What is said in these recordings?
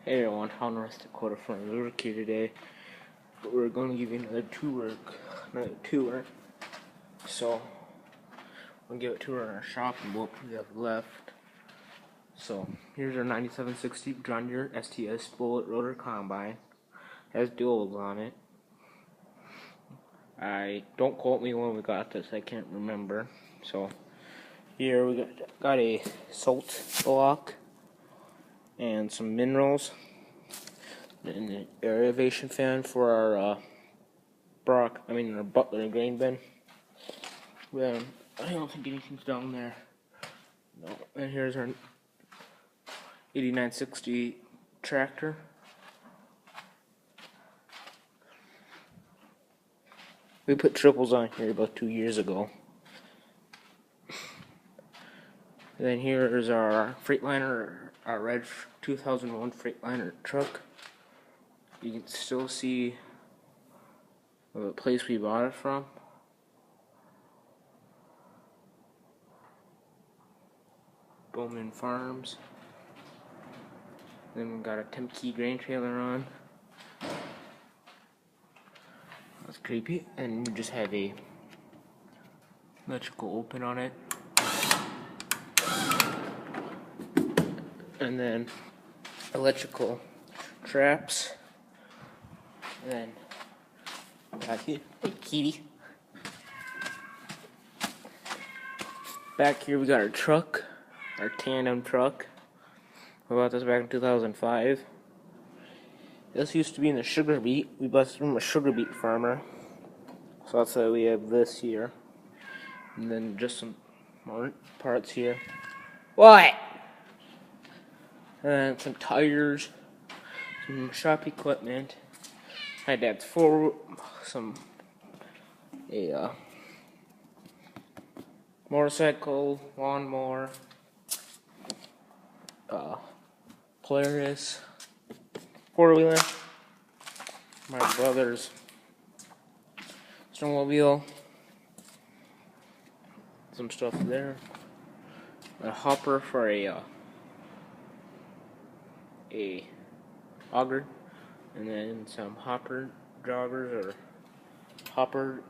Hey everyone, how North Dakota from Luke here today. We're going to give you another tour. So, we'll give a tour on our shop and what we have left. So, here's our 9760 John Deere STS Bullet Rotor Combine. It has duals on it. Don't quote me when we got this, I can't remember. So, here we got a salt block and some minerals, and an aeration fan for our our Butler grain bin. Well, I don't think anything's down there. No. And here's our 8960 tractor. We put triples on here about 2 years ago. And then here is our Freightliner, our red 2001 Freightliner truck. You can still see the place we bought it from. Bowman Farms. Then we got a Temke grain trailer on. That's creepy. And we just have a electrical open on it. And then electrical traps. And then back here, hey kitty. Back here we got our truck, our tandem truck. We bought this back in 2005. This used to be in the sugar beet. We bought this from a sugar beet farmer. So that's why we have this here. And then just some more parts here. What? And then some tires, some shop equipment. My dad's motorcycle, lawnmower, Polaris, 4-wheeler, my brother's snowmobile, some stuff there, a hopper for a auger, and then some hopper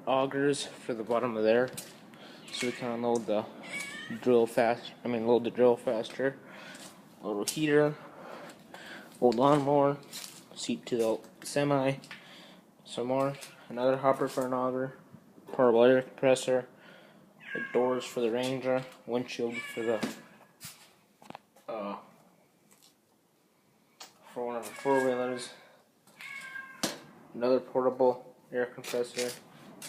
augers for the bottom of there, so we can unload the drill load the drill faster. A little heater, old lawnmower, seat to the semi, some more, another hopper for an auger, portable air compressor, the doors for the Ranger, windshield for the for one of the 4-wheelers, another portable air compressor,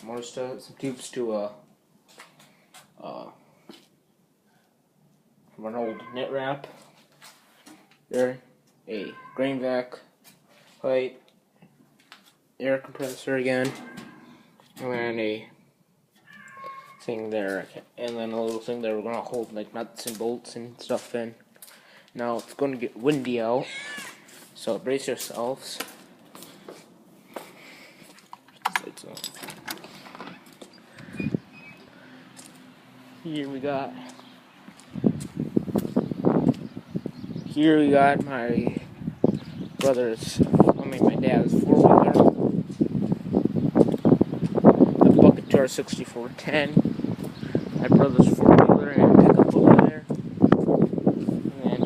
more stuff, some tubes to from an old knit wrap. There, a grain vac pipe, air compressor again, and then a thing there, and then a little thing there we're gonna hold like nuts and bolts and stuff in. Now it's going to get windy out, so brace yourselves. Here we got my dad's 4-wheeler, the Bucket Jar 6410, my brother's 4-wheeler and pickup over there, and then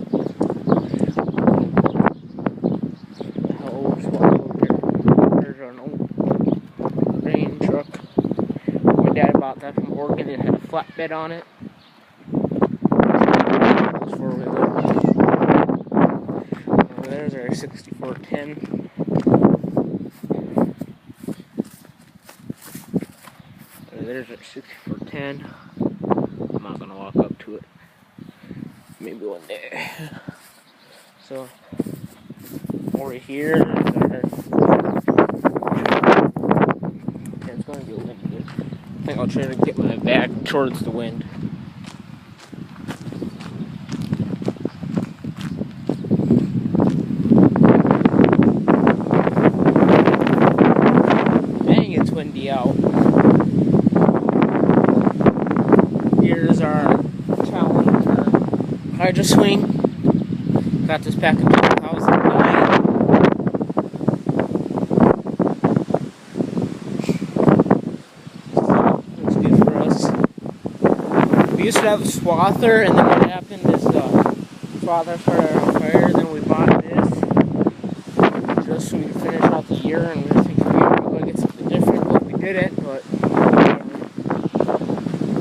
there's an old grain truck. My dad bought that from Oregon. It had a flatbed on it. There's our 6410. There's our 6410. I'm not gonna walk up to it. Maybe one day. So over here is our. It's gonna be windy. I think I'll try to get my back towards the wind. Windy out. Here's our Challenger Hydro Swing. Got this back in 2009. We used to have a swather, and then what happened is the swather started on fire. Then we bought this just so we could finish out the year, and we were thinking we were going to get something different, but we didn't. But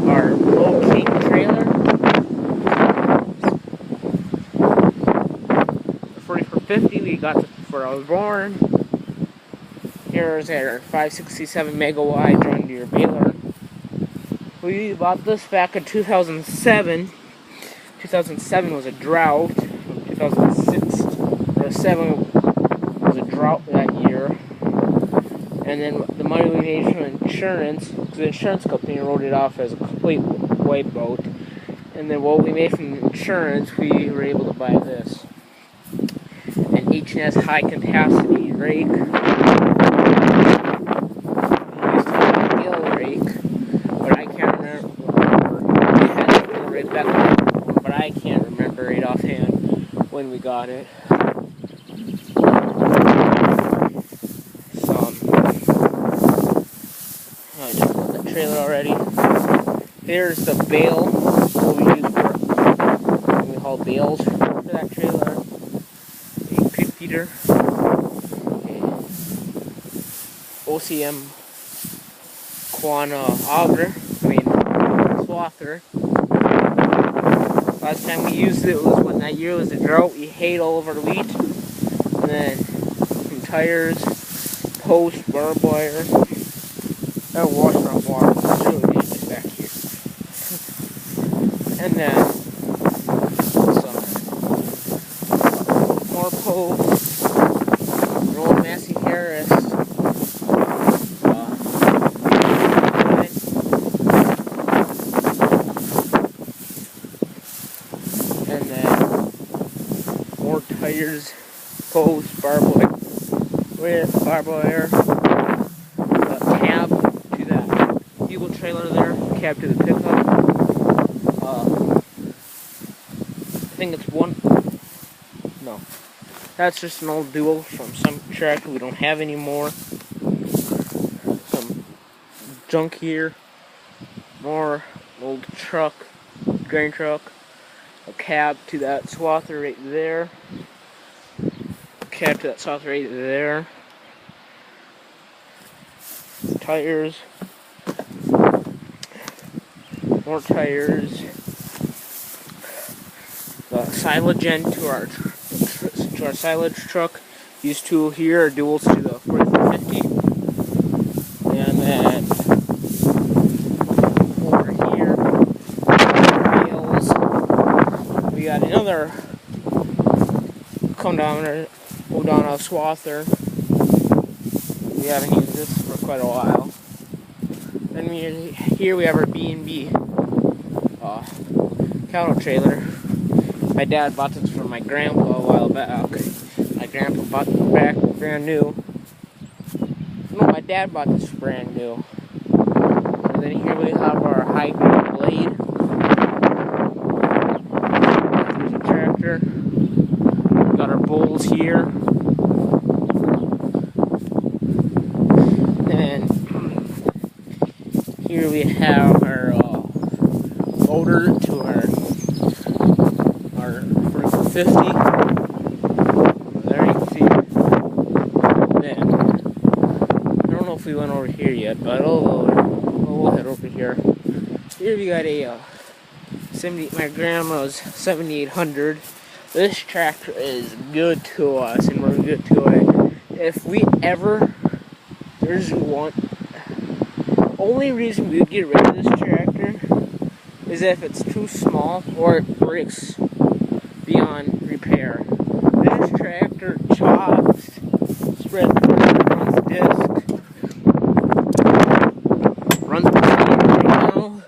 our little King trailer, 40 for 50, we got this before I was born. Here's our 567 megawatt John Deere baler. We bought this back in 2007. 2007 was a drought. 2006 or 7 was a drought that year. And then the money we made from insurance, the insurance company wrote it off as a complete wipeout. And then what we made from insurance, we were able to buy this. An H&S high capacity rake. We used to have a Gale rake, but I can't remember. We had a rake back then, but I can't remember it offhand when we got it. I just got the trailer already. Here's the bale. What we use for, we haul bales for that trailer. A pig feeder. OCM Quana auger. Swather. Last time we used it was when that year was a drought. We hayed all over the wheat. And then some tires, post, barbed wire. That washroom water. It's really dangerous back here. And then some more posts. An old Massey Harris. And then more tires, posts, barbed wire, cab to that Eagle trailer there, cab to the pickup. I think it's no, that's just an old dual from some tractor we don't have anymore. Some junk here, more old truck, grain truck. A cab to that swather right there. A cab to that swather right there. Tires. More tires. The silage end to our silage truck. These two here are duals to the 4450. And then over here, we got another Odona swather. We haven't used this for quite a while. Then here we have our B&B cattle trailer. My dad bought this from my grandpa a while back. My grandpa bought it back brand new. No, my dad bought this brand new. And then here we have our high grade blade. There's a tractor. We got our bowls here. And here we have our motor to our 4450. There you can see. Then I don't know if we went over here yet, but we'll head over here. Here we got a my grandma's 7800. This tractor is good to us, and we're good to it. If we ever, there's one. Only reason we would get rid of this tractor is if it's too small or it breaks beyond repair. This tractor chops, spreads, runs disc, runs the machine right now,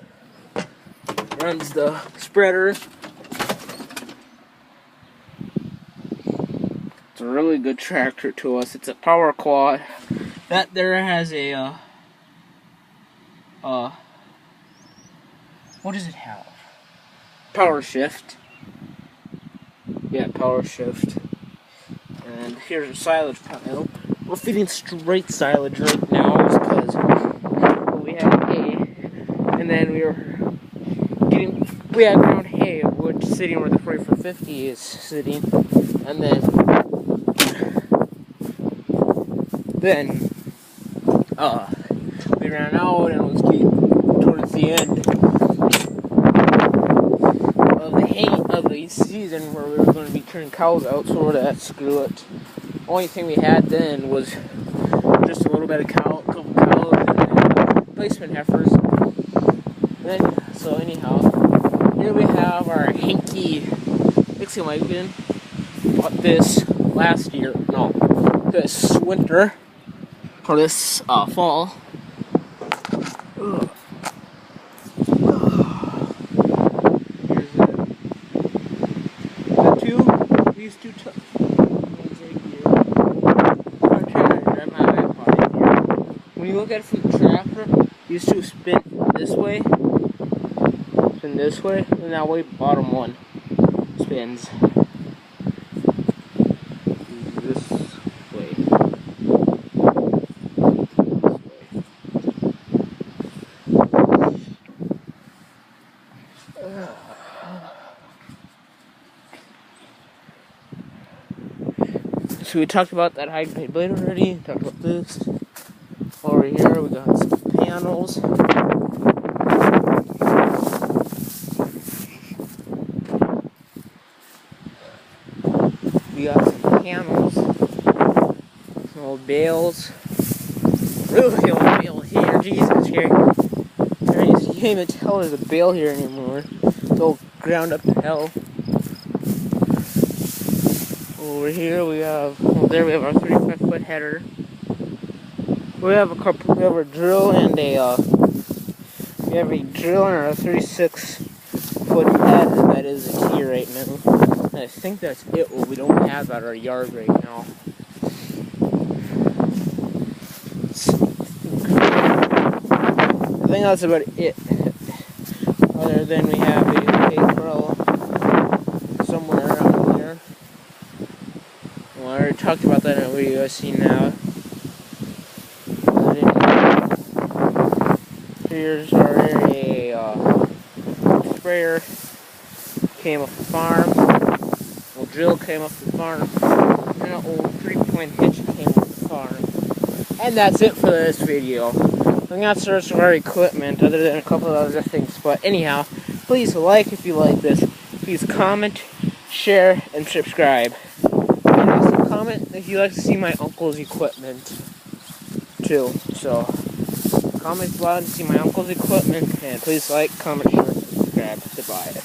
runs the spreader. It's a really good tractor to us. It's a power quad. That there has a what does it have? Power shift. Yeah, power shift. And here's a silage pile. We're feeding straight silage right now because we had hay, and then we were getting we had ground hay, which is sitting where the 4450 is sitting, and then we ran out, and it was getting towards the end of the season where we were going to be turning cows out, so we're like, screw it. Only thing we had then was just a little bit of couple cows, and replacement heifers. So anyhow, here we have our hanky mixing wagon. Bought this this winter, or this fall. Ugh. Here's these two ones right here. I'm trying to grab my iPod in here. When you look at it from the tractor, these two spin this way, and that way bottom one spins this way. So we talked about that high grade blade already. Talked about this. Over here we got some panels. We got some panels, some old bales. Really old bale here, Jesus here. You can't even tell there's a bale here anymore. It's all ground up to hell. Over here we have, there we have our 35-foot header. We have a drill and a 36-foot head that is a key right now. And I think that's it. What we don't have at our yard right now. I think that's about it. Other than we have a hay corral somewhere around here. Well, I already talked about that in a video I see now. Here's our sprayer. Came off the farm. Old drill came off the farm. And an old 3-point hitch came off the farm. And that's it for this video. I'm not sure of our equipment other than a couple of other things. But anyhow, please like if you like this. Please comment, share, and subscribe. And also comment if you'd like to see my uncle's equipment too. So comment below to see my uncle's equipment, and please like, comment, share, and subscribe. Goodbye.